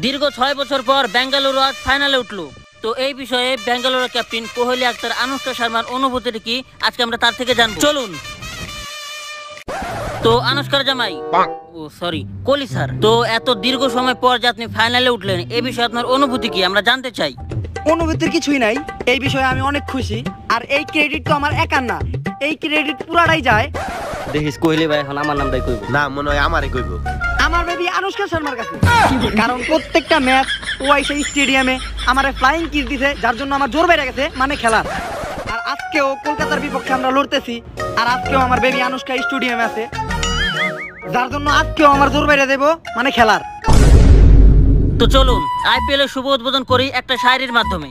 দীর্ঘ 6 বছর পর বেঙ্গালুরু আজ ফাইনালে উঠলো। তো এই বিষয়ে বেঙ্গালুরু ক্যাপ্টেন কোহলি আক্তার অনুষ্কা শর্মার অনুভূতিটা কি আজকে আমরা তার থেকে জানবো। চলুন। তো অনুষ্কার জামাই, সরি কোহলি স্যার, তো এত দীর্ঘ সময় পর যে আপনি ফাইনালে উঠলেন, এই বিষয়ে আপনার অনুভূতি কি আমরা জানতে চাই। অনুভূতির কিছুই নাই, এই বিষয়ে আমি অনেক খুশি। আর এই ক্রেডিট তো আমার একার না, এই ক্রেডিট পুরাটাই যায় দেখিস কোহলি ভাই এখন আমার নামটাই কইব না, মনে হয় আমারই কইব, আমার বেবি অনুষ্কা শর্মার কাছে। কারণ প্রত্যেকটা ম্যাচ ও আইসে স্টেডিয়ামে আমারে ফ্লাইং কিস দিছে, যার জন্য আমার জোর বেড়ে গেছে, মানে খেলার। আর আজকেও কলকাতার বিপক্ষে আমরা লড়তেছি, আর আজকেও আমার বেবি অনুষ্কা স্টেডিয়ামে আছে, যার জন্য আজকেও আমার জোর বেড়ে দেব, মানে খেলার। তো চলুন আইপিএল এর শুভ উদ্বোধন করি একটা শায়রির মাধ্যমে।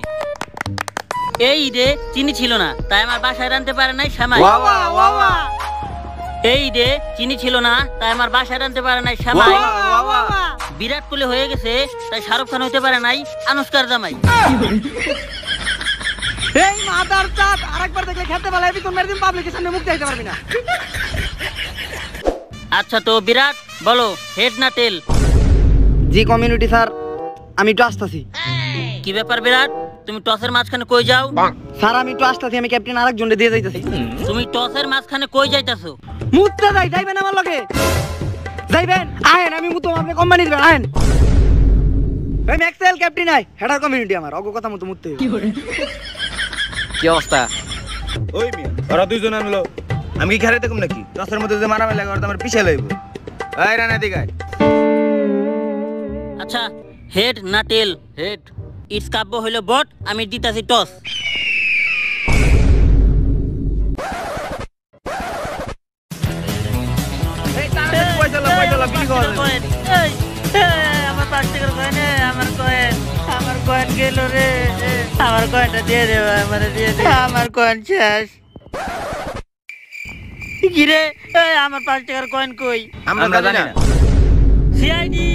এই ঈদে চিনি ছিল না, তাই আমার বাসায় রাঁধতে পারে নাই শ্যামাই। এই ঈদে চিনি ছিল না, তাই আমার বাসায় রাঁধতে পারে নাই শ্যামাই। বিরাট কোহলি হয়ে গেছে, তাই শাহরুখ খান হইতে পারে নাই অনুষ্কার জামাই। এই মাদার চাঁদ, আরেকবার দেখলে খেতে পারলে তুই মেরে পাবলিকের সামনে মুখ দেখাতে পারবি না। আচ্ছা তো বিরাট বলো, হেড না টেল? জি কমিউনিটি স্যার, আমি একটু আসতেছি। কি ব্যাপার বিরাট, তুমি টসের মাঝখানে কই যাও? স্যার আমি একটু আসতেছি, আমি ক্যাপ্টেন আরেকজনকে দিয়ে যাইতেছি। তুমি টসের মাঝখানে কই যাইতাছো? মুততে যাইবেন আমার লগে? যাইবেন? আহেন, আমি মুতো আপনি কোম্পানি দিবেন, আহেন। এই Maxell captain I, header community আমার অগ কথা মতো মুততে হবে। কি অবস্থা? ওই মিয়া ওরা দুইজন আনলো, আমি কি খেলাতে কম নাকি? টসের মধ্যে যে মারামারি লাগে, আমার পিছে লইব। এই রানা দিগাই। আচ্ছা হেড না টেল? হেড। ইটস কাব্য হইলো বট, আমি দিতাছি টস। এই তাড়াতাড়ি পয়সা লাও কি কর? আমার 5 টাকার কয়েন, আমার কয়েন গেল রে, আমার কয়েনটা দিয়ে দে, আমারে দিয়ে দে, আমার কয়েন শেষ। কি রে, আমার 5 টাকার কয়েন কই? আমরা জানি না। সিআইডি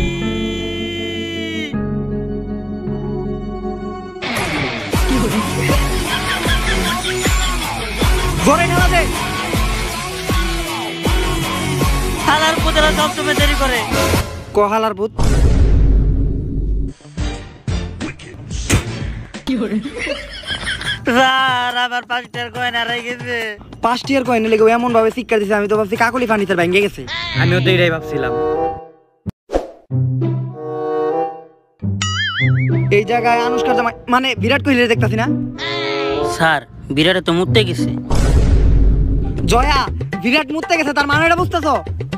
ঘরে ঢালা দে। হালার পুতেরা সবসময় দেরি করে। কহালার ভূত। স্যার আমার 5 টাকার কয়েন হারাই গেছে। 5 টিয়ার কয়েন লেগে এমন ভাবে শিক্ষা দিছে, আমি তো ভাবছি কাকলি ফার্নিচার ভেঙে গেছে। আমিও তো এটাই ভাবছিলাম। এই জায়গায় অনুষ্কার জামাই মানে বিরাট কোহলি দেখতাছি না? স্যার বিরাটে তো মুততে গেছে। জয়া, বিরাট মুততে গেছে, তার মানে এটা বুঝতেছো?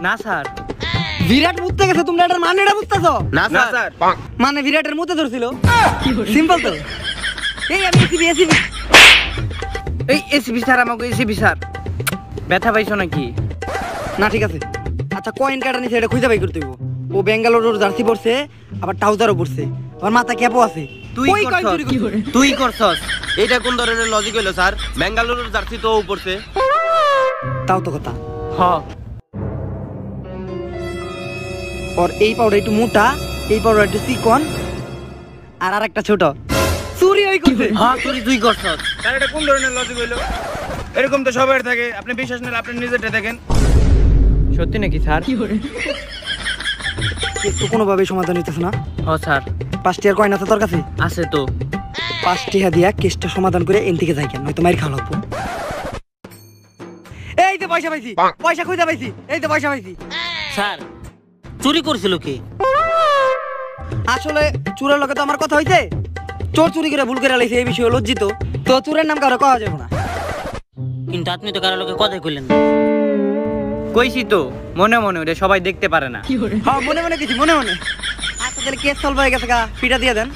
না স্যার। বিরাট মুততে গেছে, তোমরা এটার মানে এটা বুঝতেছো? না স্যার। মানে বিরাটের মুতে ধরছিল, সিম্পল তো। এই আমি এসিবি এই এসিবি স্যার, আমাকে এসিবি স্যার ব্যথা পাইছো নাকি? না ঠিক আছে। আচ্ছা কয়েন কাটা নিছে, এটা খুঁজে বাই করতে হইব। ও বেঙ্গালুরুর জার্সি পরছে, আবার ট্রাউজারও পরছে, আবার মাথা ক্যাপও আছে। তুই করছস? এটা কোন ধরনের লজিক হলো স্যার? বেঙ্গালুরুর জার্সি তো পড়ছে। তাও তো কথা। হ্যাঁ। আর এই পাউডার একটু মোটা, এই পাউডার একটু চিকন, আর আরেকটা ছোট। চুরি হই করছে। হ্যাঁ চুরি তুই করছস। স্যার এটা কোন ধরনের লজিক হইলো? এরকম তো সবার থাকে, আপনি বিশ্বাস না আপনি নিজেরটা দেখেন। সত্যি নাকি স্যার? তো কোনোভাবে সমাধান হইতেছে না। হ্যাঁ স্যার। 5 টিয়ার কয়েন আছে তোর কাছে? আছে তো। 5 টিয়া দিয়া কেসটা সমাধান করে এন থেকে যাই কেন, নয়তো মাইর খাওয়া লাগবো। এই তো পয়সা পাইছি, পয়সা খুঁজে পাইছি, এই তো পয়সা পাইছি। স্যার চুরি করছিল কি? আসলে চোরের লগে তো আমার কথা হইছে, চোর চুরি করে ভুল করে লাইছে, এই বিষয়ে লজ্জিত। তো চোরের নাম কারো কওয়া যাবে না। কিন্তু আপনি তো কারোর লোকে কথাই কইলেন না। কইছি তো মনে মনে, ওটা সবাই দেখতে পারে না। হ্যাঁ মনে মনে কিছু, মনে মনে। আচ্ছা তাহলে কেস সলভ হয়ে গেছে, ফিটা দিয়ে দেন।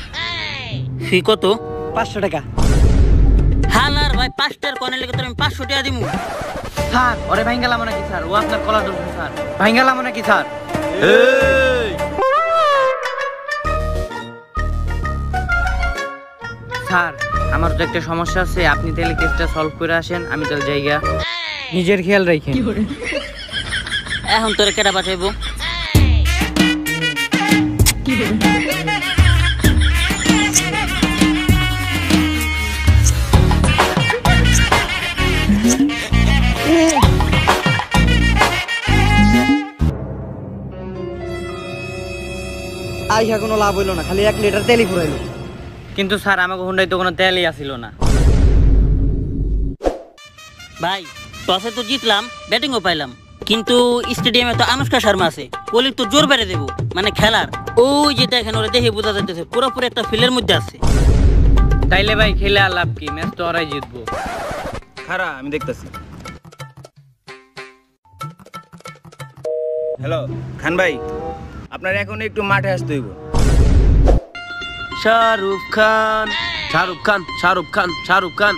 ফি কত? 500 টাকা। হালার ভাই 5 টাকার কয়েনের লেগে তো আমি 500 টাকা দিমু। স্যার ওরে ভাঙ্গালাম নাকি স্যার? ও আপনার কলা ধরছে স্যার। ভাঙ্গালাম নাকি স্যার? স্যার আমার তো একটা সমস্যা আছে, আপনি তাহলে কেসটা সলভ করে আসেন, আমি তাহলে জায়গা। নিজের খেয়াল রাখেন। এখন তোরে কেটা বাঁচাইবো? আইহা কোনো লাভ হইলো না, খালি 1 লিটার তেলই ফুরাইলো। কিন্তু স্যার আমাকে হুন্ডাই তো কোনো তেলই আসিল না। ভাই টসে তো জিতলাম, ব্যাটিংও পাইলাম, কিন্তু স্টেডিয়ামে তো আনুষ্কা শর্মা আছে, কোহলির তো জোর বেড়ে দেবো মানে খেলার। ওই যে দেখেন ওরা দেখে বোঝা যাইতেছে পুরোপুরি একটা ফিল্ডের মধ্যে আছে। তাইলে ভাই খেলে আর লাভ কি, ম্যাচ তো ওরাই জিতবো। খারা আমি দেখতেছি। হ্যালো খান ভাই, আপনার এখন একটু মাঠে আসতে হইব। শাহরুখ খান, শাহরুখ খান, শাহরুখ খান, শাহরুখ খান,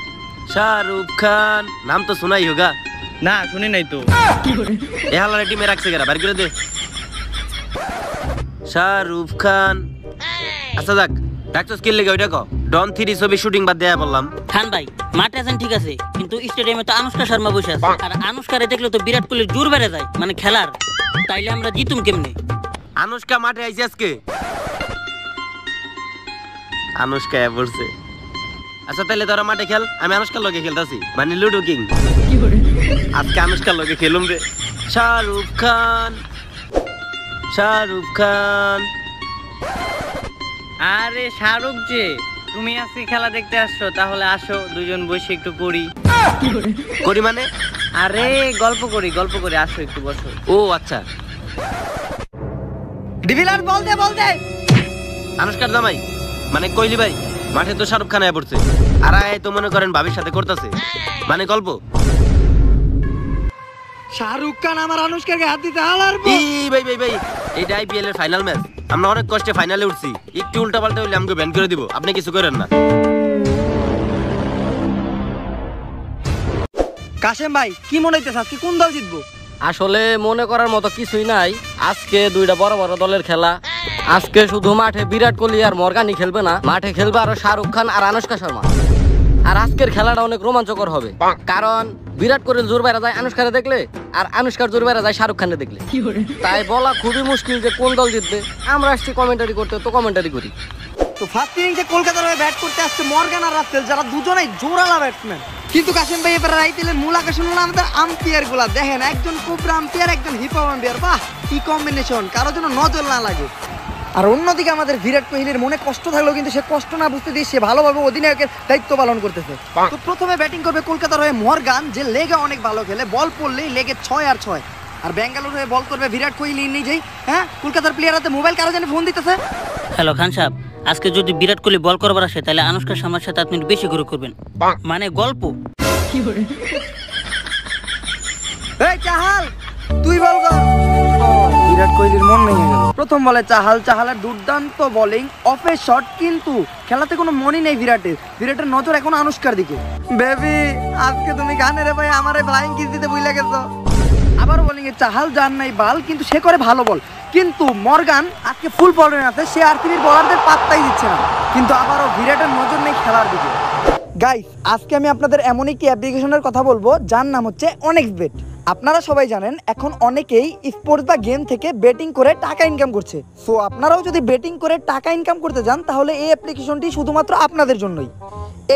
শাহরুখ খান, নাম তো শোনাই হোগা। না শুনি নাই তো। এ হালার টিমে রাখছে কেরা, বাইর করে দে। শাহরুখ খান। আচ্ছা যাক, ডাকছো স্কিল লেগে ওইটা কো। ডন 3 ছবি শুটিং বাদ দেয়া বললাম। খান ভাই মাঠে আছেন ঠিক আছে, কিন্তু স্টেডিয়ামে তো আনুষ্কা শর্মা বসে আছে, আর আনুষ্কারে দেখলে তো বিরাট কোহলির জোর বেড়ে যায় মানে খেলার। তাইলে আমরা জিতুম কেমনে? আনুষ্কা মাঠে আইছে আজকে। আনুষ্কা পড়ছে। আচ্ছা তাহলে তোরা মাঠে খেল, আমি আনুষ্কার লগে খেলতাছি, মানে লুডো কিং। আজকে আনুষ্কার লগে খেলুম রে। শাহরুখ খান, শাহরুখ খান। আরে শাহরুখ যে, তুমি আজকে খেলা দেখতে আসছো, তাহলে আসো দুজন বসে একটু করি। করি মানে? আরে গল্প করি আসো একটু বসো। ও আচ্ছা। ডিভিলার বল দে। আনুষ্কার জামাই মানে কোহলি ভাই মাঠে তো শাহরুখ খান আয়া পড়ছে, আর আয় তো মনে করেন ভাবির সাথে করতেছে, মানে গল্প। শাহরুখ খান আমার আনুষ্কাকে হাত দিতে হালার ভাই এইটা আইপিএল এর ফাইনাল ম্যাচ, আমরা অনেক কষ্টে ফাইনালে উঠছি, একটু উল্টা পাল্টা হইলে আমাকে ব্যান করে দিব, আপনি কিছু করেন না। কাশেম ভাই কি মনে হইতেছে আজকে কোন দল জিতবো? আসলে মনে করার মতো কিছুই নাই, আজকে দুইটা বড় বড় দলের খেলা। আজকে শুধু মাঠে বিরাট কোহলি আর মর্গানি খেলবে না, মাঠে খেলবে আরো শাহরুখ খান আর আনুষ্কা শর্মা। আর আজকের খেলাটা অনেক রোমাঞ্চকর হবে, কারণ বিরাট কোহলির জোর বেড়া যায় আনুষ্কারে দেখলে, আর আনুষ্কার জোর বেড়া যায় শাহরুখ খানকে দেখলে। তাই বলা খুবই মুশকিল যে কোন দল জিতবে। আমরা আসছি কমেন্টারি করতে, তো কমেন্টারি করি। তো ফার্স্ট ইনিংসে কলকাতার হয়ে ব্যাট করতে আসছে মর্গান আর রাসেল, যারা দুজনেই জোরালা ব্যাটসম্যান। কিন্তু কাশেম ভাই এবার আইপিএলের মূল আকর্ষণ হলো আমাদের আম্পায়ার গুলা। দেখেন একজন কোবরা আম্পায়ার, একজন হিপ হপ আম্পায়ার, বাহ কি কম্বিনেশন, কারোর জন্য নজর না লাগে। আর অন্যদিকে আমাদের বিরাট কোহলির মনে কষ্ট থাকলেও কিন্তু সে কষ্ট না বুঝতে দিয়ে সে ভালোভাবে অধিনায়কের দায়িত্ব পালন করতেছে। তো প্রথমে ব্যাটিং করবে কলকাতার হয়ে মর্গান, যে লেগে অনেক ভালো খেলে, বল পড়লেই লেগে 6 আর 6। আর বেঙ্গালুরু হয়ে বল করবে বিরাট কোহলি নিজেই। হ্যাঁ, কলকাতার প্লেয়ার হাতে মোবাইল কারো জানি ফোন দিতেছে। হ্যালো খান সাহেব, আজকে যদি বিরাট কোহলি বল করবার আসে তাহলে আনুষ্কা শর্মার সাথে আপনি বেশি করে করবেন, মানে গল্প। এই চাহাল তুই বল কর। বিরাট কোহলির মন ভেঙে গেল। প্রথম বলে চাহালের দুর্দান্ত বোলিং, অফের শট, কিন্তু খেলাতে কোনো মনই নেই বিরাটের নজর এখন আনুষ্কার দিকে। বেবি আজকে তুমি গানে রে ভাই আমারে ফ্লাইং কিস দিতে ভুলে গেছো। আবার বোলিং এ চাহাল যার নাই বাল, কিন্তু সে করে ভালো বল। কিন্তু মর্গান আজকে ফুল ফর্মে আছে, সে আরসিবির বোলারদের পাত্তাই দিচ্ছে না, কিন্তু আবারও বিরাটের নজর নেই খেলার দিকে। গাইস আজকে আমি আপনাদের এমন একটি অ্যাপ্লিকেশনের কথা বলবো যার নাম হচ্ছে অনেক্সবেট। আপনারা সবাই জানেন এখন অনেকেই স্পোর্টস বা গেম থেকে বেটিং করে টাকা ইনকাম করছে। সো আপনারাও যদি বেটিং করে টাকা ইনকাম করতে চান তাহলে এই অ্যাপ্লিকেশনটি শুধুমাত্র আপনাদের জন্যই।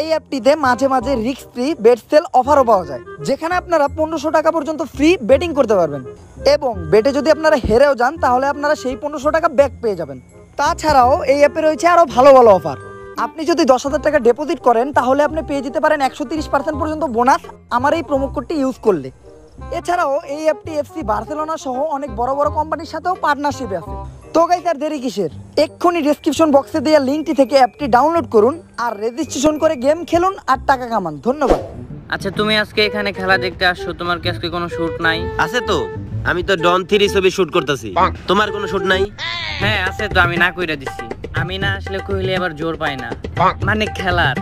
এই অ্যাপটিতে মাঝে মাঝে রিস্ক ফ্রি বেট সেল অফারও পাওয়া যায়, যেখানে আপনারা 1500 টাকা পর্যন্ত ফ্রি বেটিং করতে পারবেন, এবং বেটে যদি আপনারা হেরেও যান তাহলে আপনারা সেই 1500 টাকা ব্যাক পেয়ে যাবেন। তাছাড়াও এই অ্যাপে রয়েছে আরও ভালো ভালো অফার। আপনি যদি 10,000 টাকা ডিপোজিট করেন তাহলে আপনি পেয়ে যেতে পারেন 130% পর্যন্ত বোনাস আমার এই প্রোমো কোডটি ইউজ করলে। এছাড়াও এই অ্যাপটি এফসি বার্সেলোনা সহ অনেক বড় বড় কোম্পানির সাথেও পার্টনারশিপে আছে। তো গাইস আর দেরি কিসের, এক্ষুনি ডেসক্রিপশন বক্সে দেওয়া লিঙ্কটি থেকে অ্যাপটি ডাউনলোড করুন আর রেজিস্ট্রেশন করে গেম খেলুন আর টাকা কামান। ধন্যবাদ। আচ্ছা তুমি আজকে এখানে খেলা দেখতে আসছো, তোমার কি আজকে কোনো শুট নাই? আছে তো, আমি তো ডন 3 ছবি শুট করতেছি, তোমার কোনো শুট নাই? হ্যাঁ আছে তো, আমি না কইরা দিছি। আমি না আসলে কইলে আবার জোর পায় না, মানে খেলার।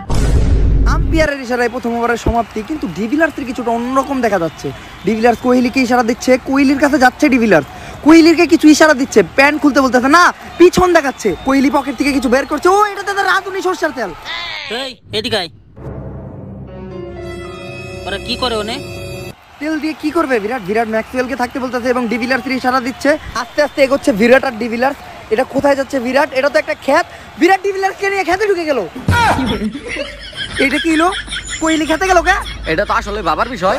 আম্পায়ারের ইশারায় প্রথম ওভারের সমাপ্তি, কিন্তু ডিভিলার্সের কিছুটা অন্যরকম দেখা যাচ্ছে। ডিভিলার্স কোহলিকে ইশারা দিচ্ছে, কোহলির কাছে যাচ্ছে ডিভিলার্স, কোহলিকে কিছু ইশারা দিচ্ছে, প্যান্ট খুলতে বলতেছে না, পিছন দেখাচ্ছে। কোহলি পকেট থেকে কিছু বের করছে, ও এটা তো রাঁধুনি সরষের তেল। এই এদিকে আয়। ওরা কি করে ওনে? তেল দিয়ে কি করবে? বিরাট ম্যাক্সওয়েলকে থাকতে বলতেছে এবং ডিভিলার্সের ইশারা দিচ্ছে। আস্তে আস্তে এগোচ্ছে বিরাট আর ডিভিলার্স। এটা কোথায় যাচ্ছে বিরাট? এটা তো একটা ক্ষেত। বিরাট ডিভিলার্সকে নিয়ে খেতে ঢুকে গেল। এটা কি হলো? কোহলি খেতে গেল কে? এটা তো আসলে বাবার বিষয়।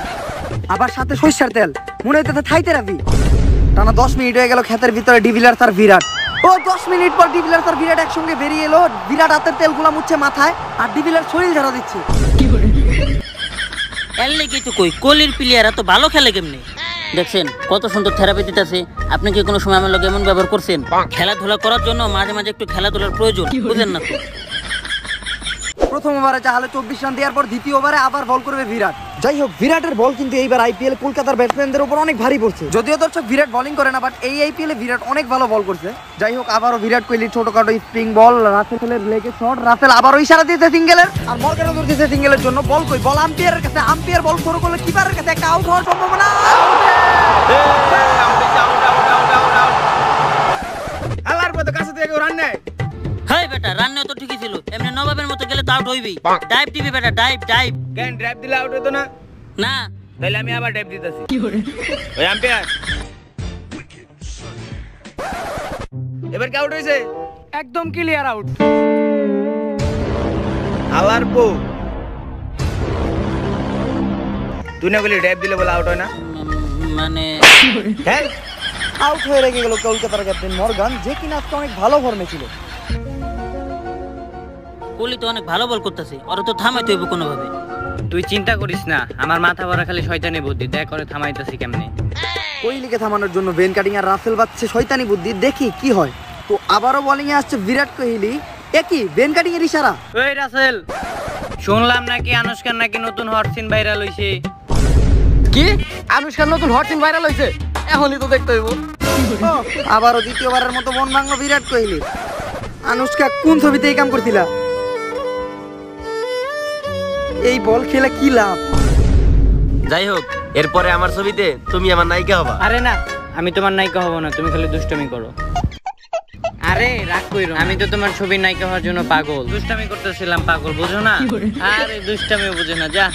আবার সাথে সরষের তেল, মনে হইতেছে থাইতে রাখবি। টানা 10 মিনিট হয়ে গেল ক্ষেতের ভিতরে ডিভিলার্স আর বিরাট। ও 10 মিনিট পর ডিভিলিয়ার্স আর বিরাট একসঙ্গে বেরিয়ে এলো। বিরাট হাতের তেলগুলা মুছছে মাথায়, আর ডিভিলিয়ার্স শরীর ঝাড়া দিচ্ছে। এর লেগে তো কই কোহলির প্লেয়ার এত ভালো খেলে কেমনে? দেখছেন কত সুন্দর থেরাপি দিতেছে। আপনি কি কোনো সময় আমার লোক এমন ব্যবহার করছেন? খেলাধুলা করার জন্য মাঝে মাঝে একটু খেলাধুলার প্রয়োজন, বুঝেন না তো? প্রথম ওভারে চাহালে 24 রান দেওয়ার পর দ্বিতীয় ওভারে আবার বল করবে বিরাট। যাই হোক, বিরাটের বল কিন্তু এইবার আইপিএল কলকাতার ব্যাটসম্যানদের উপর অনেক ভারী পড়ছে। যদিও দর্শক বিরাট বোলিং করে না, বাট এই আইপিএলে বিরাট অনেক ভালো বল করছে। যাই হোক, আবারও বিরাট কোহলির ছোটখাটো স্প্রিং বল, রাসেলের লেগে শট, রাসেল আবারও ইশারা দিয়েছে সিঙ্গেলের, আর মর্গানও দিয়েছে সিঙ্গেলের জন্য। বল কই? বল আম্পায়ারের কাছে। আম্পায়ার বল শুরু করলে কিপারের কাছে একটা আউট হওয়ার সম্ভাবনা। আল্লাহর মতো কাছে থেকে রান নেয়। হাই বেটা, রান্না তো ঠিকই ছিল, এমনি নবাবের মতো গেলে তো আউট হইবি। ডাইভ দিবি বেটা, ডাইভ ডাইভ। কেন ড্রাইভ দিলে আউট হতো না? না তাহলে আমি আবার ড্রাইভ দিতেছি। ওই আম্পায়ার এবার কি আউট হয়েছে? একদম ক্লিয়ার আউট। আল্লাহর পো, তুই না বলি ড্রাইভ দিলে বলে আউট হয় না? মানে হ্যাঁ, আউট হয়ে রেখে গেল কলকাতার ক্যাপ্টেন মর্গান, যে কিনা আজকে অনেক ভালো ফর্মে ছিল। কোহলি তো অনেক ভালো বল করতেছে, ওরা তো থামাইতে হইব কোনোভাবে। তুই চিন্তা করিস না, আমার মাথা ভরা খালি শয়তানি বুদ্ধি, দেখ করে থামাইতেছি কেমনে। কোহলিকে থামানোর জন্য বেন কাটিং আর রাসেল বাজছে শয়তানি বুদ্ধি, দেখি কি হয়। তো আবারও বোলিং এ আসছে বিরাট কোহলি। একই বেন কাটিং এর ইশারা। ওই রাসেল, শুনলাম নাকি আনুশকার নাকি নতুন হট সিন ভাইরাল হইছে। কি? আনুশকার নতুন হট সিন ভাইরাল হইছে? এখনই তো দেখতে হইব। আবারও দ্বিতীয়বারের মতো মন ভাঙলো বিরাট কোহলি। আনুশকা কোন ছবিতে এই কাম করছিলা? এই বল খেলে কি লাভ? যাই হোক, এরপরে আমার ছবিতে তুমি আমার নায়িকা হবা। আরে না, আমি তোমার নায়িকা হব না, তুমি খালি দুষ্টামি করো। আরে রাগ কইরো, আমি তো তোমার ছবির নায়িকা হওয়ার জন্য পাগল। দুষ্টামি করতেছিলাম পাগল, বুঝো না? আরে দুষ্টামি বুঝে না, যা।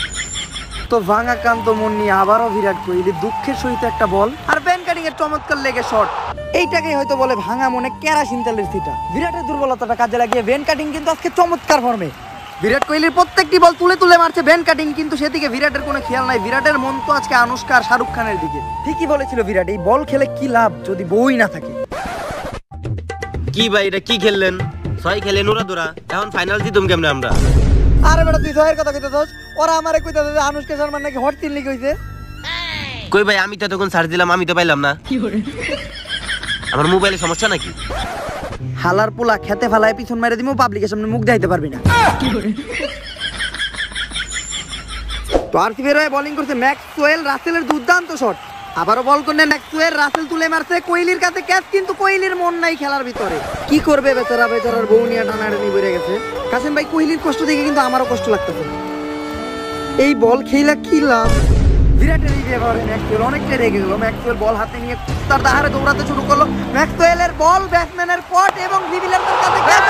তো ভাঙাক্রান্ত মন নিয়ে আবারও বিরাট কোহলি দুঃখের সহিত একটা বল, আর বেন কাটিং এর চমৎকার লেগে শট। এইটাকেই হয়তো বলে ভাঙা মনে কেরাসিন তেলের ছিটা। বিরাটের দুর্বলতাটা কাজে লাগিয়ে বেন কাটিং কিন্তু আজকে চমৎকার ফর্মে। বিরাট কোহলির প্রত্যেকটি বল তুলে তুলে মারছে বেন কাটিং, কিন্তু সেদিকে বিরাটের কোনো খেয়াল নাই। বিরাটের মন তো আজকে আনুশকা আর শাহরুখ খানের দিকে। ঠিকই বলেছিল বিরাট, এই বল খেলে কি লাভ যদি বউই না থাকে। কি ভাই, এটা কি খেললেন? 6 খেলে নুরা দুরা, এখন ফাইনাল জিতুম কেমনে আমরা? আরে বেটা, তুই ছয়ের কথা কইতেছস, ওরা আমারে কইতাছে যে আনুশকা শর্মার নাকি হট তিন লিগ হইছে। কই ভাই, আমি তো তখন সার্চ দিলাম, আমি তো পাইলাম না। আমার মোবাইলে সমস্যা নাকি? হালার পোলা খেতে ফেলায় পিছন মেরে দিমু, পাবলিকের সামনে মুখ দেখাইতে পারবি না। তো আরসিবির হয়ে বোলিং করছে ম্যাক্সওয়েল, রাসেলের দুর্দান্ত শট। আবারও বল করলে ম্যাক্সওয়েল, রাসেল তুলে মারছে, কোহলির কাছে ক্যাচ, কিন্তু কোহলির মন নাই খেলার ভিতরে। কি করবে বেচারা, বেচারার বউ নিয়ে টানাটানি বেড়ে গেছে। কাসেম ভাই, কোহলির কষ্ট দেখে কিন্তু আমারও কষ্ট লাগতেছে। এই বল খেলা কি লাভ? বিরাটের এই ব্যবহারে ম্যাক্সওয়েল অনেকটাই রেগে গেল। ম্যাক্সওয়েল বল হাতে নিয়ে তার দাহারে দৌড়াতে শুরু করলো। ম্যাক্সওয়েলের বল ব্যাটসম্যানের পট এবং ডিভিলিয়ার্সের কাছে ক্যাচ।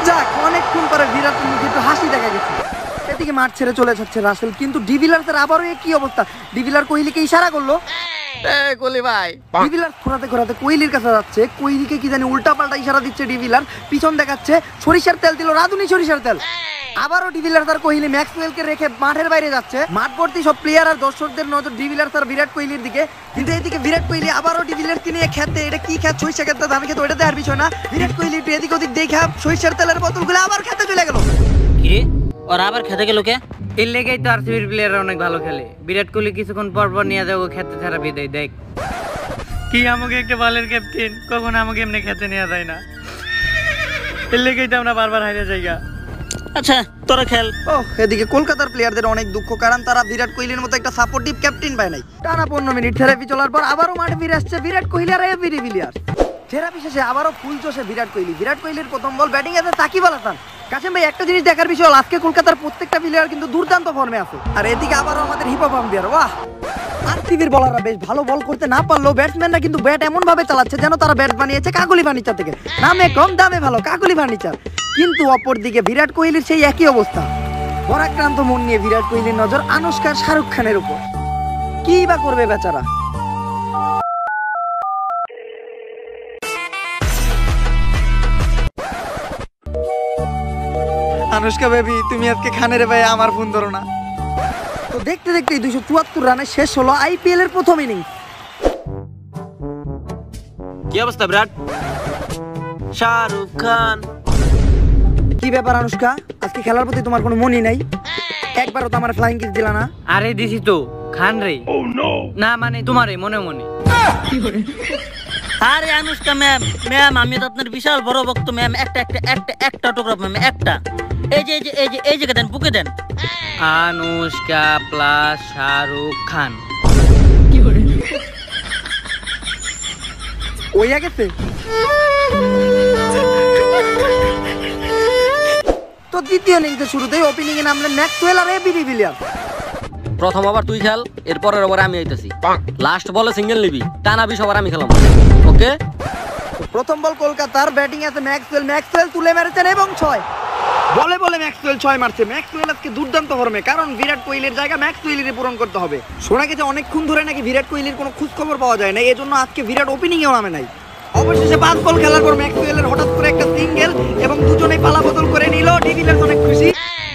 যাক, অনেকক্ষণ পরে বিরাটের মুখে একটু হাসি দেখা গেছে। এদিকে মাঠ ছেড়ে চলে যাচ্ছে রাসেল, কিন্তু ডিভিলিয়ার্সের আবারও কি অবস্থা? ডিভিলিয়ার কোহলিকে ইশারা করলো। কোহলি ভাই, ডিভিলিয়ার ঘোরাতে ঘোরাতে কোহলির কাছে যাচ্ছে। কোহলিকে কি জানি উল্টা পাল্টা ইশারা দিচ্ছে ডিভিলিয়ার, পিছন দেখাচ্ছে। সরিষার তেল দিল, রাঁধুনি সরিষার তেল। আবারও ডিভিলিয়ার আর কোহলি ম্যাক্সওয়েলকে রেখে মাঠের বাইরে যাচ্ছে। মাঠ ভর্তি সব প্লেয়ার আর দর্শকদের নজর ডিভিলিয়ার আর বিরাট কোহলির দিকে। কিন্তু এইদিকে বিরাট কোহলি আবারও ডিভিলিয়ারকে নিয়ে খেতে, এটা কি খেত? সরিষা খেতে, ধান খেতে, ওটা দেওয়ার বিষয় না। বিরাট কোহলি একটু এদিক ওদিক দেখে সরিষার তেলের বোতলগুলো আবার খেতে চলে গেল। কি ওরা আবার খেতে গেল কে? এর লেগেই তো আরসিবির প্লেয়াররা অনেক ভালো খেলে। বিরাট কোহলি কিছুক্ষণ পর পর নিয়ে যাবো খেতে থেরাপি দেয়। দেখ কি, আমাকে একটা বলের ক্যাপ্টেন কখন আমাকে এমনি খেতে নেওয়া যায় না। এর লেগেই তো আমরা বারবার হারিয়ে যাইগা। আচ্ছা তোরা খেল। ও, এদিকে কলকাতার প্লেয়ারদের অনেক দুঃখ, কারণ তারা বিরাট কোহলির মতো একটা সাপোর্টিভ ক্যাপ্টেন পায় নাই। টানা 15 মিনিট থেরাপি চলার পর আবারও মাঠে ফিরে আসছে বিরাট কোহলি আর এবি ডিভিলিয়ার্স। থেরাপি শেষে আবারও ফুল চষে বিরাট কোহলি। বিরাট কোহলির প্রথম বল ব্যাটিং আছে সাকিব আল হাসান। কাসেম ভাই, একটা জিনিস দেখার বিষয় হল আজকে কলকাতার প্রত্যেকটা প্লেয়ার কিন্তু দুর্দান্ত ফর্মে আছে। আর এদিকে আবারও আমাদের হিপহপ আম্পায়ার, বাহ! আরসিবির বলাররা বেশ ভালো বল করতে না পারলেও ব্যাটসম্যানরা কিন্তু ব্যাট এমন ভাবে চালাচ্ছে যেন তারা ব্যাট বানিয়েছে কাকলি ফার্নিচার থেকে। নামে কম দামে ভালো কাকলি ফার্নিচার। কিন্তু অপরদিকে বিরাট কোহলির সেই একই অবস্থা। পরাক্রান্ত মন নিয়ে বিরাট কোহলির নজর আনুশকার শাহরুখ খানের উপর। কি বা করবে বেচারা? আনুশকা বেবি, তুমি আজকে খানের ভাই আমার ফোন ধরো না। তো দেখতে দেখতেই 274 রানে শেষ হলো আইপিএল এর প্রথম ইনিংস। কি অবস্থা বিরাট? শাহরুখ খান। কি ব্যাপার আনুষ্কা, আজকে খেলার প্রতি তোমার কোনো মনই নাই? একবারও তো আমার ফ্লাইং কিস দিলা না। আরে দিছি তো খান রে। না মানে তোমারে মনে মনে। আরে আনুষ্কা ম্যাম, আমি তো আপনার বিশাল বড় ভক্ত ম্যাম। একটা অটোগ্রাফ ম্যাম, একটা। এই যে দেন, বুকে দেন। আনুষ্কা প্লাস শাহরুখ খান। ওইয়া গেছে তো। দ্বিতীয় ইনিংসের শুরুতেই ওপেনিং এ নামলেন ম্যাক্সওয়েল আর এবি ডিভিলিয়ার্স। প্রথম ওভার তুই খেল, এরপরের ওভারে আমি আইতেছি। লাস্ট বলে সিঙ্গেল নিবি, টানা 20 ওভার আমি খেলাম। ওকে? প্রথম বল কলকাতার, ব্যাটিং আছে ম্যাক্সওয়েল তুলে মেরেছেন এবং 6 বলে ম্যাক্সওয়েল 6 মারছে। ম্যাক্সওয়েল আজকে দুর্দান্ত ফর্মে, কারণ বিরাট কোহলির জায়গা ম্যাক্সওয়েলেরই পূরণ করতে হবে। শোনা গেছে অনেকক্ষণ ধরে নাকি বিরাট কোহলির কোনো খোঁজ খবর পাওয়া যায় না, এজন্য আজকে বিরাট ওপেনিং এও নামে নাই। অবশেষে 5 বল খেলার পর ম্যাক্সওয়েলের হঠাৎ করে একটা সিঙ্গেল এবং দুজনেই পালা বদল করে নিল। ডিভিলিয়ার্স অনেক খুশি।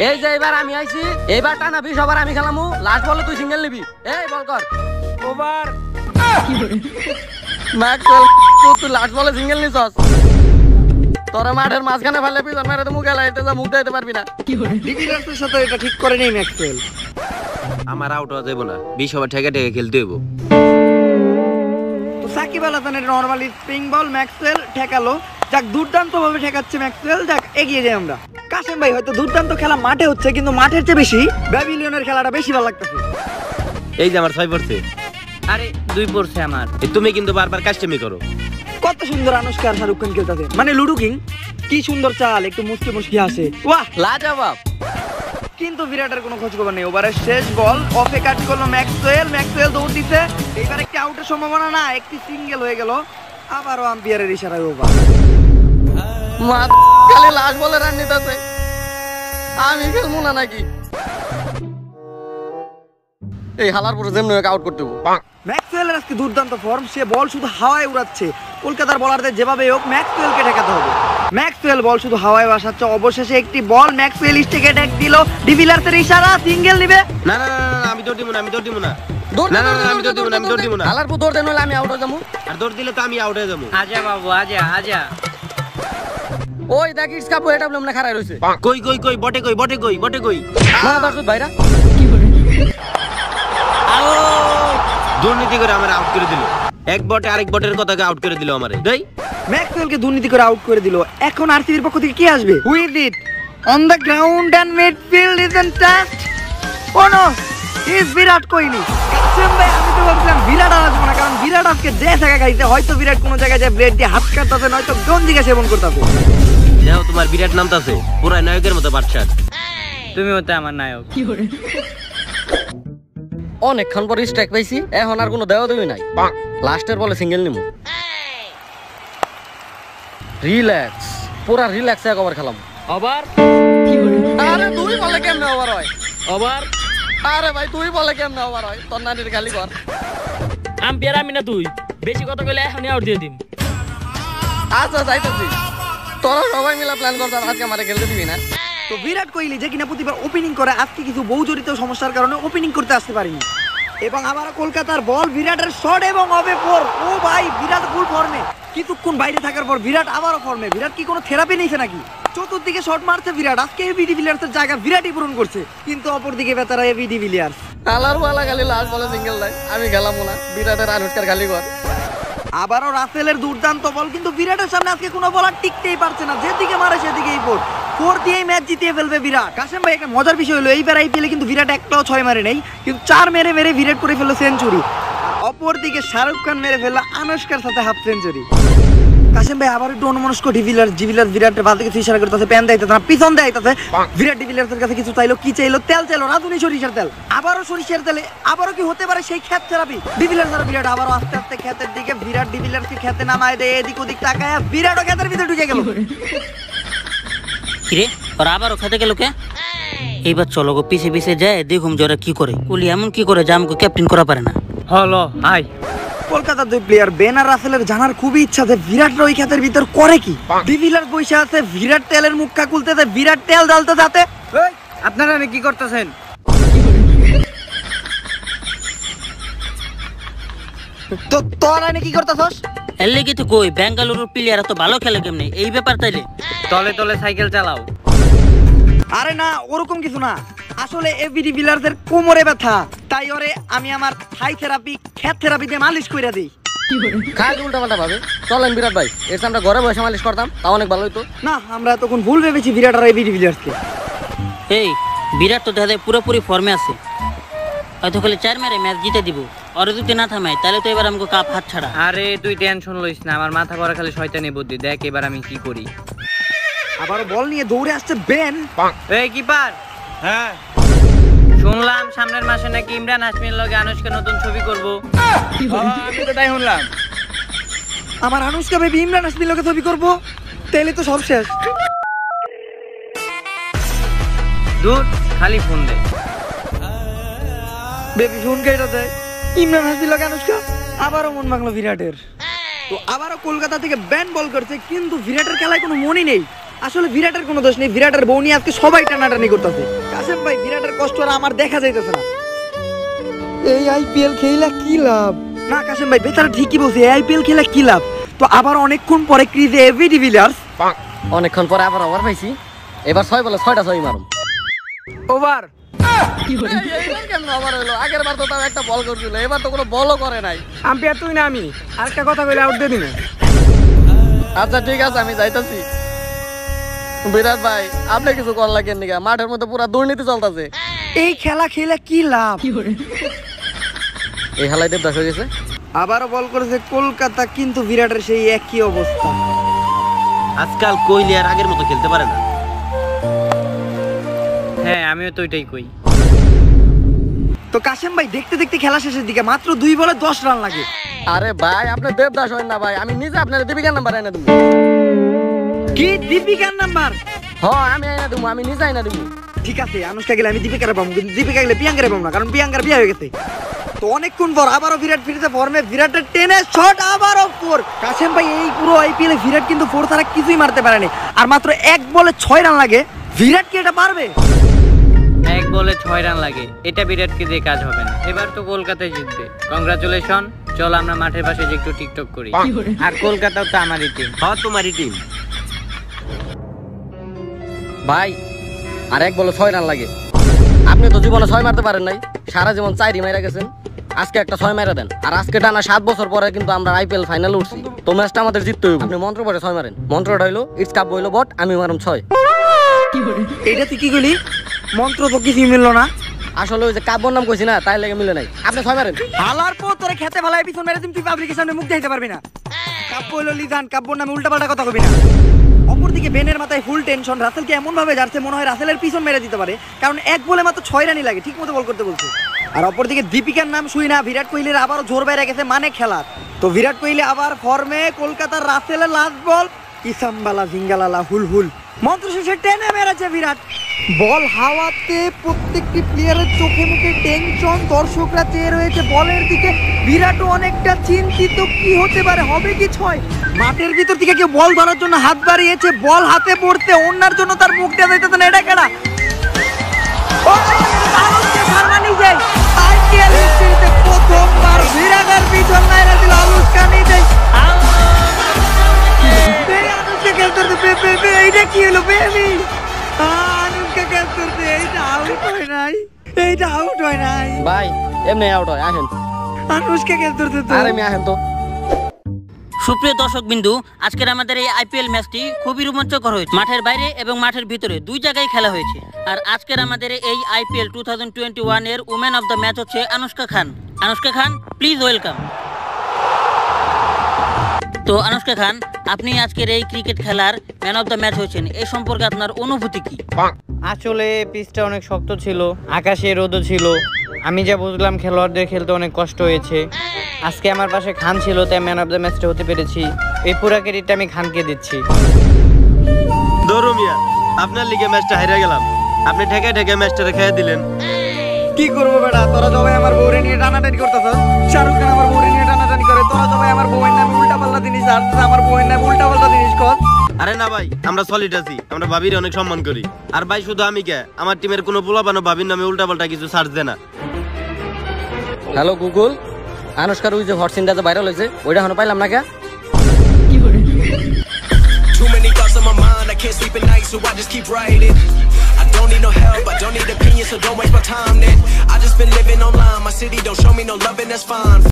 এই যে এবার আমি আইছি, এবার টানা 20 ওভার আমি খেলামু। লাস্ট বলে তুই সিঙ্গেল নিবি। এই বল কর। ওভার। ম্যাক্সওয়েল তুই লাস্ট বলে সিঙ্গেল নিছস। তোরা মাঠের মাঝখানে ফেলে পিছন মেরে তো মুখ এলাইতে যা, মুখ দিতে পারবি না। ডিভিলিয়ার্সের সাথে এটা ঠিক করে নেই ম্যাক্সওয়েল। আমার আউট হওয়া যাবে না, 20 ওভার ঠেকে খেলতে হইব। তো সাকিব আল হাসানের নরমালি স্পিন বল ম্যাক্সওয়েল ঠেকালো। যাক, দুর্দান্ত ভাবে ঠেকাচ্ছে ম্যাক্সওয়েল। যাক, এগিয়ে যাই আমরা। কাসেম ভাই, হয়তো দুর্দান্ত খেলা মাঠে হচ্ছে, কিন্তু মাঠের চেয়ে বেশি ব্যাবিলিয়নের খেলাটা বেশি ভালো লাগতেছে। এই যে আমার 6 পড়ছে। আরে 2 পড়ছে আমার। তুমি কিন্তু বারবার কাস্টমি করো। কত সুন্দর আনুষ্কা আর শাহরুখ খান খেলতেছে, মানে লুডু কিং। কি সুন্দর চাল, একটু মুসকি আসে, বাহ লাজবাব। কিন্তু বিরাটের কোনো খোঁজ খবর নেই। ওভারের শেষ বল অফে কাট করলো ম্যাক্সওয়েল দৌড় দিচ্ছে। এইবার একটি আউটের সম্ভাবনা না, একটি সিঙ্গেল হয়ে গেল। আবারও আম্পায়ারের ইশারায় ওভার। খালি লাস্ট বলে রান নিতেছে, আমি খেলবো না নাকি? এই হালার পরে যেমন আউট করতে হবে। ম্যাক্সওয়েলের আজকে দুর্দান্ত ফর্ম, সে বল শুধু হাওয়ায় উড়াচ্ছে। কলকাতার বলারদের যেভাবে হোক ম্যাক্সওয়েলকে ঠেকাতে হবে। ম্যাক্সওয়েল বল শুধু হাওয়ায় ভাসাচ্ছে। অবশেষে একটি বল ম্যাক্সওয়েল স্টেকে ট্যাগ দিল। ডিভিলিয়ার্সের ইশারা, সিঙ্গেল নিবে। না না না আমি দৌড় দিব না, আমি দৌড় দিব না। হালার পর দৌড় দেন, আমি আউট হয়ে যাবো। আর দৌড় দিলে তো আমি আউট হয়ে যাবো। আজা বাবু, আজা। ওই দেখ ইটস কাপু এটা বলে খারাপ রইছে। কই বটে কই। না দর্শক ভাইরা, দুর্নীতি করে আমার আউট করে দিল। এক বটে আরেক বটের কথাকে আউট করে দিল আমারে। দেই ম্যাক্সওয়েলকে দুর্নীতি করে আউট করে দিল। এখন আরসিবির পক্ষ থেকে কি আসবে? With it on the ground and midfield isn't touched. Oh no, is Virat Kohli. Kasem ভাই, আমি তো ভাবছিলাম বিরাট আসবে না, কারণ বিরাট আজকে যে জায়গা খাইছে, হয়তো বিরাট কোনো জায়গায় যায় ব্লেড দিয়ে হাত কাটতেছে, নয়তো গঞ্জিকা সেবন করতেছে। যাও, তোমার বিরাট নামতাছে পুরা নায়কের মতো বাদশাহ। তুমি হতে আমার নায়ক। অনেকক্ষণ পর স্ট্রাইক পাইছি, এখন আর কোনো দেওয়া দেবি নাই। লাস্টের বলে সিঙ্গেল নিমু। রিল্যাক্স, পুরা রিল্যাক্স এক ওভার খেলাম। ওভার। আরে 2 বলে কেমনে ওভার হয়? ওভার। আরে ভাই 2 বলে কেমনে ওভার হয়? তোর নানির গালি কর। আম্পায়ার আমি না তুই, বেশি কথা কইলে এখনই আউট দিয়ে দিম। আচ্ছা যাইতেছি, তোরা সবাই মিলে প্ল্যান করছ আজকে আমারে খেলতে দিবি না। তো বিরাট কোহলি যে কিনা প্রতিবার ওপেনিং করে, আজকে কিছু বউ জড়িত সমস্যার কারণে ওপেনিং করতে আসতে পারিনি। এবং আবার কলকাতার বল, বিরাটের শট এবং হবে 4। ও ভাই, বিরাট ফুল ফর্মে। কিছুক্ষণ বাইরে থাকার পর বিরাট আবারও ফর্মে। বিরাট কি কোনো থেরাপি নিয়েছে নাকি? চতুর্দিকে শট মারছে বিরাট। আজকে এবি ডিভিলিয়ার্সের জায়গা বিরাটই পূরণ করছে, কিন্তু অপরদিকে বেচারা এবি ডিভিলিয়ার্স। আলার বালা গালি লাস্ট বলে সিঙ্গেল নাই, আমি গেলাম না। বিরাটের আনুষ্কার গালি কর। আবারও রাসেলের দুর্দান্ত বল, কিন্তু বিরাটের সামনে আজকে কোনো বলার টিকতেই পারছে না। যেদিকে মারে সেদিকেই ফোর দিয়েই ম্যাচ জিতিয়ে ফেলবে বিরাট। কাসেম ভাই, একটা মজার বিষয় হলো এইবার আইপিএলে কিন্তু বিরাট একটাও 6 মারে নেই, কিন্তু 4 মেরে বিরাট করে ফেললো সেঞ্চুরি। অপরদিকে শাহরুখ খান মেরে ফেললো আনুষ্কার সাথে হাফ সেঞ্চুরি। কাসেম ভাই, আবার একটু অন্যমনস্ক ডিভিলিয়ার্স বিরাটের বাদ কিছু ইশারা করতেছে, প্যান দেয় না, পিছন দেয়। বিরাট ডিভিলিয়ার্সের কাছে কিছু চাইলো, কি চাইলো? তেল চাইলো, রাঁধুনি সরিষার তেল। আবারও সরিষার তেলে, আবারও কি হতে পারে সেই খ্যাত থেরাপি? ডিভিলিয়ার্স আর বিরাট আবারও আস্তে আস্তে খ্যাতের দিকে। বিরাট ডিভিলিয়ার্সকে খ্যাতে নামায় দেয়, এদিক ওদিক তাকায়, বিরাটও খ্যাতের ভিতরে ঢুকে গেল। কিরে, ওরা আবারও খেতে গেল কে? এইবার চলো গো, পিছে যায় দেখুম জোরে কি করে। কোহলি এমন কি করে যে আমাকে ক্যাপ্টেন করা পারে না। হলো আয়। কলকাতার 2 প্লেয়ার বেন আর রাসেলের জানার খুবই ইচ্ছা যে বিরাট ওই খ্যাতের ভিতর করে কি। ডিভিলিয়ার্স বসে আছে, বিরাট তেলের মুখটা খুলতেছে, বিরাট তেল জ্বালতে যাতে। আপনারা কি করতেছেন? তো তোরা কি করতেছস? এর লেগে তো কই বেঙ্গালুরুর প্লেয়ার এত ভালো খেলে কেমনে এই ব্যাপার তাইলে। তলে তলে সাইকেল চালাও। আরে না, ওরকম কিছু না। আসলে এভিডি বিলারদের কোমরে ব্যথা, তাই ওরে আমি আমার থাই থেরাপি, ক্ষেত থেরাপি দিয়ে মালিশ কইরা দেই। খায় উল্টা পাল্টা ভাবে। চলেন বিরাট ভাই, এর আমরা ঘরে বসে মালিশ করতাম, তা অনেক ভালো হইতো। না, আমরা তখন ভুল ভেবেছি বিরাট আর এভিডি বিলারকে। এই বিরাট তো দেখা যায় পুরোপুরি ফর্মে আছে, হয়তো খালি 4 মেরে ম্যাচ জিতে দিব। ওরে যদি না থামাই তাহলে তো এবার আমাকে কাপ হাত ছাড়া। আরে তুই টেনশন লইস না, আমার মাথা ভরা খালি শয়তানি বুদ্ধি। দেখ এবার আমি কি করি। আবার বল নিয়ে দৌড়ে আসছে বেন। এই কিপার, হ্যাঁ শুনলাম সামনের মাসে নাকি ইমরান হাশমির লগে আনুশকা নতুন ছবি করব। আমি তো তাই শুনলাম। আমার আনুশকা বেবি ইমরান হাশমির লগে ছবি করব, তাইলে তো সব শেষ। দূর খালি ফোন দে। বেবি ফোন কেটে দেয়। ইমরান হাশমির লগে আনুশকা, আবারও মন ভাঙলো বিরাটের। তো আবারও কলকাতা থেকে ব্যান বল করছে, কিন্তু বিরাটের খেলায় কোনো মনই নেই। আসলে বিরাটের কোনো দোষ নেই, বিরাটের বউ নিয়ে আজকে সবাই টানাটানি করতেছে। কাসেম ভাই, বিরাটের কষ্ট আর আমার দেখা যাইতেছে না। এই আইপিএল খেলা কি লাভ? না কাসেম ভাই, বেচারা ঠিকই বলছে, এই আইপিএল খেলা কি লাভ? তো আবার অনেকক্ষণ পরে ক্রিজে এভিডি বিলার্স। অনেকক্ষণ পরে আবার ওভার পাইছি, এবার 6 বলে 6টা 6 মারুম। ওভার এইবার কেমন ওভার হইলো? আগের বার তো তাও একটা বল করছিল, এবার তো কোনো বলও করে নাই। আম্পায়ার তুই না আমি, আরেকটা কথা কইলে আউট দিয়ে দিনে। আচ্ছা ঠিক আছে, আমি যাইতাছি। বিরাট ভাই, আপনি কিছু কর লাগেন নিগা, মাঠের মধ্যে পুরো দুর্নীতি চলতেছে। এই খেলা খেলে কি লাভ? এই খেলায় দেবদাস হয়ে গেছে। আবারও বল করেছে কলকাতা, কিন্তু বিরাটের সেই একই অবস্থা। আজকাল কোহলি আর আগের মতো খেলতে পারে না। হ্যাঁ আমিও তো ওইটাই কই। তো কাসেম ভাই, দেখতে দেখতে খেলা শেষের দিকে মাত্র 2 বলে 10 রান লাগে। আরে ভাই, আপনি দেবদাস হন না ভাই, আমি নিজে আপনার দীপিকার নাম্বার এনে দেবো। কি দীপিকার নাম্বার? হ্যাঁ আমি এনে দেবো, আমি নিজে এনে দেবো। ঠিক আছে, আনুশকা গেলে আমি দীপিকারে পাবো, কিন্তু দীপিকা গেলে প্রিয়াঙ্কারে পাবো না, কারণ প্রিয়াঙ্কার বিয়ে হয়ে গেছে। তো অনেকক্ষণ পর আবারও বিরাট ফিরেছে ফর্মে। বিরাটের টেনে শট, আবারও 4। কাসেম ভাই, এই পুরো আইপিএলে বিরাট কিন্তু 4 ছাড়া কিছুই মারতে পারেনি, আর মাত্র 1 বলে 6 রান লাগে। বিরাট কি এটা পারবে? 1 বলে 6 রান লাগে, এটা বিরাটকে দিয়ে কাজ হবে না। এবার তো কলকাতায় জিতবে। কংগ্রাচুলেশন। চল আমরা মাঠের পাশে যে একটু টিকটক করি। আর কলকাতাও তো আমারই টিম। হ্যাঁ তোমারই টিম। ভাই আর 1 বলে 6 রান লাগে। আপনি তো জীবনে 6 মারতে পারেন নাই, সারা জীবন 4ই মাইরা গেছেন। আজকে একটা 6 মাইরা দেন। আর আজকে টানা 7 বছর পরে কিন্তু আমরা আইপিএল ফাইনালে উঠছি। তো ম্যাচটা আমাদের জিততে হইব। আপনি মন্ত্র পড়ে 6 মারেন। মন্ত্রটা হইলো ইটস কাপ হইলো বট, আমি মারুম 6। এটা তুই কি কইলি? মন্ত্র তো কিছুই মিললো না। আসলে ওই যে কাব্যর নাম কইছি না, তাই লেগে মিলে নাই। আপনি 6 মারেন। হালার পর তোরে খেতে ভালাই পিছন মেরে তুই পাবলিকের সামনে মুখ দেখাইতে পারবি না। কাব্য হইলো লিজান, কাব্যর নামে উল্টাপাল্টা কথা কবি না। অপরদিকে বেনের মাথায় ফুল টেনশন। রাসেলকে এমন ভাবে যাচ্ছে মনে হয় রাসেলের পিছন মেরে দিতে পারে, কারণ 1 বলে মাত্র 6 রানই লাগে, ঠিক মতো বল করতে বলছে। আর অপরদিকে দীপিকার নাম শুই না, বিরাট কোহলির আবারও জোর বেড়ে গেছে মানে খেলার। তো বিরাট কোহলি আবার ফর্মে, কলকাতার রাসেলের লাস্ট বল, ইসামবালা জিঙ্গালালা হুল হুল, মন্ত্র শেষে টেনে মেরেছে বিরাট। বল হাওয়াতে, প্রত্যেকটি প্লেয়ারের চোখে মুখে টেনশন, দর্শকরা চেয়ে রয়েছে বলের দিকে। বিরাটও অনেকটা চিন্তিত, কি হতে পারে, হবে কি 6? মাঠের ভিতর থেকে কেউ বল ধরার জন্য হাত বাড়িয়েছে, বল হাতে পড়তে অন্যার জন্য তার মুখ দেওয়া যাইতেছে না। এটা কেডা? আইপিএল হিস্ট্রিতে প্রথমবার বিরাটের পিছন মাইরা দিল আনুশকা নিজে। এইটা কি হলো বেবি? আনুশকা ক্যাচ করতে, এইটা আউট হয় নাই, এইটা আউট হয় নাই। ভাই এমনি আউট হয়, আসেন। আনুশকা ক্যাচ করতে তো। আরে আমি আসেন তো। সুপ্রিয় দর্শক বিন্দু, আজকের আমাদের এই আইপিএল ম্যাচটি খুবই রোমাঞ্চকর হয়েছে। মাঠের বাইরে এবং মাঠের ভিতরে 2 জায়গায় খেলা হয়েছে। আর আজকের আমাদের এই আইপিএল 2021 এর উমেন অফ দ্য ম্যাচ হচ্ছে আনুশকা খান। আনুশকা খান, প্লিজ ওয়েলকাম। তো আনুশকা খান, আপনি আজকের এই ক্রিকেট খেলার ম্যান অফ দ্য ম্যাচ হয়েছেন, এই সম্পর্কে আপনার অনুভূতি কি? আসলে পিচটা অনেক শক্ত ছিল, আকাশে রোদও ছিল। আমি যা বুঝলাম খেলোয়াড়দের খেলতে অনেক কষ্ট হয়েছে। আজকে আমার পাশে খান ছিল, তাই ম্যান অফ দ্য ম্যাচটা হতে পেরেছি। এই পুরা ক্রেডিটটা আমি খানকে দিচ্ছি। ধরো মিয়া, আপনার লিগে ম্যাচটা হারিয়ে গেলাম। আপনি ঠেকে ঠেকে ম্যাচটা রেখে দিলেন। কি করবো বেটা, তোরা সবাই আমার বউরে নিয়ে টানাটানি করতেছ। শাহরুখ খান আমার বউরে নিয়ে টানাটানি করে, তোরা সবাই আমার বউয়ের নামে উল্টা পাল্টা জিনিস আর আমার বউয়ের নামে উল্টা পাল্টা জিনিস কর। আরে না ভাই, আমরা সলিড আছি, আমরা ভাবির অনেক সম্মান করি। আর ভাই শুধু আমি কে, আমার টিমের কোনো পোলাপানো ভাবির নামে উল্টাপাল্টা কিছু সার্চ দেয় না। হ্যালো গুগল, আনুষ্কার ওই যে হট সিনটা যে ভাইরাল হয়েছে ওইটা এখনো পাইলাম না কে? Too many thoughts on my mind, I can't sleep at night, so I just keep writing. I don't need no help, I don't need opinions, so don't waste my time then. I just been living online, my city don't show me no loving, that's fine.